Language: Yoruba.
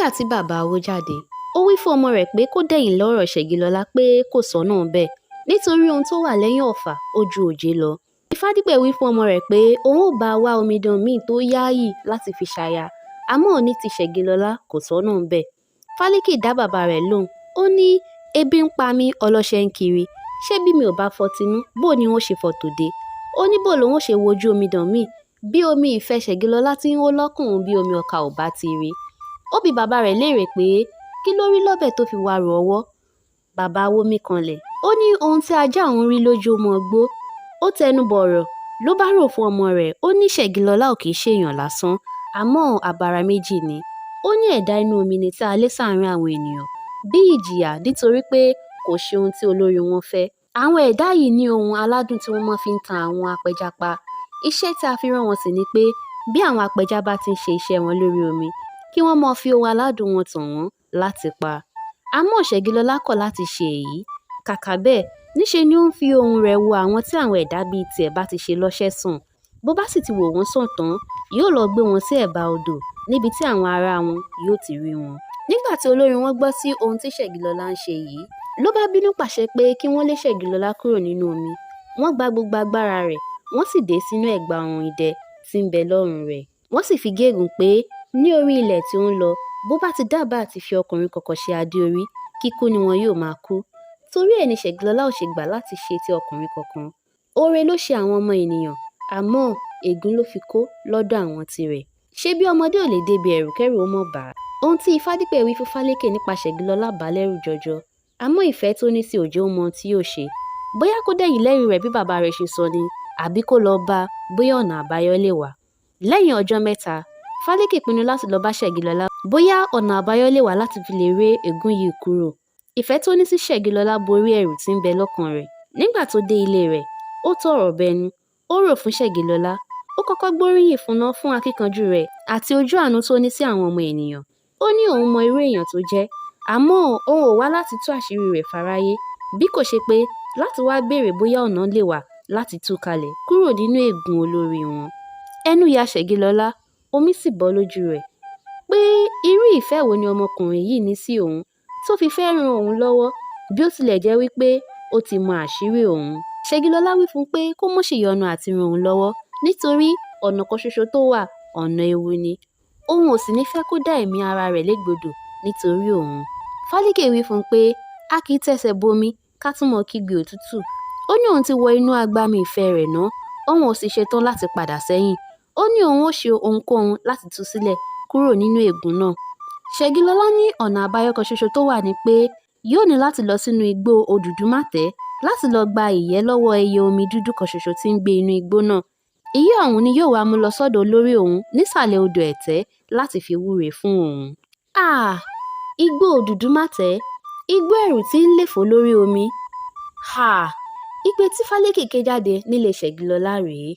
nígbà tí bàbá awo jáde ó wí fún ọmọ rẹ̀ pé kó dẹ̀yìn lọ́rọ̀ ṣẹ̀gilọ́lá pé kò sọ́nà bẹ́ẹ̀ nítorí ohun tó wà lẹ́yìn ọ̀fà ó ju òjé lọ. Ifádípẹ̀ wí fún ọmọ rẹ̀ pé òun ò bá wá omidan míì tó yááyì láti fi ṣaya àmọ́ ní ti ṣẹ̀gilọ́lá kò sọ́nà bẹ́ẹ̀. Fálékè dá bàbá rẹ̀ lóhùn ó ní ebi ń pa mí ọlọ́ṣẹ́ ń kiri ṣé bí mi ò bá fọ tinú bó ni wọ́n ṣe fọ tòde. Ó ní bó lòun ṣe wojú omidan míì bí omi ìfẹ́ ṣẹ̀gilọ́lá tí ń hó lọ́kùn bí omi ọkà ò bá ti rí. Ó bi bàbá rẹ̀ léèrè pé kí ló rí lọ́bẹ̀ tó fi warò ọwọ́. Bàbá awo mí kanlẹ̀ ó ní ohun tí ajá òun rí lójú ọmọ gbó. Ó tẹnu bọ̀rọ̀ ló bá rò fún ọmọ rẹ̀ ó ní ṣẹ̀gilọ́lá ò kìí ṣèèyàn lásán àmọ́ àbàrà méjì ni. Ó ní ẹ̀dá inú omi ni tí a lé sáàárín àwọn ènìyàn bí ìjìyà nítorí pé kò ṣe ohun tí olórí wọn fẹ́. Àwọn ẹ̀dá yìí ní ohun aládùn tí wọ́n máa fi ń tan àwọn apẹja pa. Iṣẹ́ tí a fi rán wọn sì ni pé bí àwọn apẹja bá ti ń ṣe iṣẹ́ wọn lórí omi kí wọ́n máa fi ohun aládùn wọn tàn wọ́n láti pa. Àmọ́ ṣẹ̀gilọ́lá kọ̀ láti ṣe èyí. Kàkà bẹ́ẹ̀ níṣe ni ó ń fi ohùn rẹ̀ wo àwọn tí àwọn ẹ̀dá bíi tiẹ̀ bá ti ṣe lọ́ṣẹ́ sàn. Bó bá sì ti wò wọ́n sàn tán yóò lọ gbé wọn sí ẹ̀bá odò níbi tí àwọn ará wọn yóò ti rí wọn. Nígbà tí olórí wọn gbọ́ sí ohun tí ṣẹ̀gilọ́lá ń ṣe yìí ló bá bínú pàṣẹ pé kí wọ́n lé ṣẹ̀gilọ́lá kúrò nínú omi. Wọ́n gba gbogbo agbára rẹ̀ wọ́n sì dé sínú ẹ̀gbà ọrùn idẹ tí ń bẹ lọ́rùn rẹ̀. Wọ́n sì fi gégùn pé ní orí ilẹ̀ tí ó ń lọ bó bá ti dábàá àti fi ọkùnrin kọ̀ọ̀kan ṣe adé orí kíkú ni wọn yóò máa kú. Torí ẹ̀ ni ṣẹ̀gilọ́lá ò ṣe gbà láti ṣe ti ọkùnrin kankan. Oore ló ṣe àwọn ọmọ ènìyàn àmọ́ ègún ló fi kó lọ́dọ̀ àwọn tirẹ̀. Ṣé bí ọmọdé ò lè débi ẹ̀rù kẹ́rù ó mọ̀ bá. Ohun tí Ifádípẹ̀ wí fún Fálékè nípa ṣẹ̀gilọ́lá bà á lẹ́rù jọjọ àmọ́ ìfẹ́ tó ní sí òjò mọ ohun tí yóò ṣe. Bóyá kó dẹ̀yìn lẹ́yìn rẹ̀ bí bàbá rẹ̀ ṣe sọ ni àbí kó lọ bá bóyá ọ̀nà àbáyọ lè wà. Lẹ́yìn ọjọ́ mẹ́ta Fálékè pinnu láti lọ bá ṣẹ̀gilọ́lá bóyá ọ̀nà àbáyọ lè wà láti fi lè ré ègún yìí kúrò. Ìfẹ́ tó ní sí ṣẹ̀gilọ́lá borí ẹ̀rù tí ń bẹ lọ́kàn rẹ̀. Nígbà tó dé ilé rẹ̀ ó tọrọ bẹnu ó rò fún ṣẹ̀gilọ́lá. Ó kọ́kọ́ gbóríyìn fún un fún akíkanjú rẹ̀ àti ojú àánú tó ní sí àwọn ọmọ ènìyàn. Ó ní òun mọ irú èèyàn tó jẹ́ àmọ́ òun ò wá láti tú àṣírí rẹ̀ fáráyé bí kò ṣe pé láti wá béèrè bóyá ọ̀nà lè wà láti tú kalẹ̀ kúrò nínú ègún olórí wọn. Ẹnu ya ṣẹ̀gilọ́lá omi sì bọ́ lójú rẹ̀ pé irú ìfẹ́ wo ni ọmọkùnrin yìí ní sí òun tó fi fẹ́ ran òun lọ́wọ́ bí ó tilẹ̀ jẹ́ wípé ó ti mọ àṣírí òun. Ṣẹ̀gilọ́lá wí fún pé kó mọ̀ ṣèyọnu àti ran òun lọ́wọ́ nítorí ọ̀nà kan ṣoṣo tó wà ọ̀nà ewu ni. Òun ò sì ní fẹ́ kó dá ẹ̀mí ara rẹ̀ légbodò nítorí òun. Fálékè wí fún pé a kì í tẹsẹ̀ bomi ká tún mọ kígbe òtútù. Ó ní òun ti wọ inú agbami ìfẹ́ rẹ̀ ná òun ò sì ṣetán láti padà sẹ́yìn. Ó ní òun ó ṣe ohunkóhun láti tú sílẹ̀ kúrò nínú ègún náà. Ṣẹ̀gilọ́lá ní ọ̀nà àbáyọ kan ṣoṣo tó wà ní pé yóò ní láti lọ sínú igbó Odùdumáàtẹ́ láti lọ gba ìyẹ́ lọ́wọ́ ẹyẹ omi dúdú kan ṣoṣo tí ń gbé inú igbó náà. Ìyẹ́ ọ̀hún ni yóò wá mú lọ sọ́dọ̀ olórí òun nísàlẹ̀ odò ẹ̀tẹ́ láti fi wúre fún òun. Igbó Odùdumáàtẹ́ igbó ẹ̀rù tí ń léfò lórí omi. Igbe tí Fálékè ké jáde nílé Ṣẹ̀gilọ́lá rèé.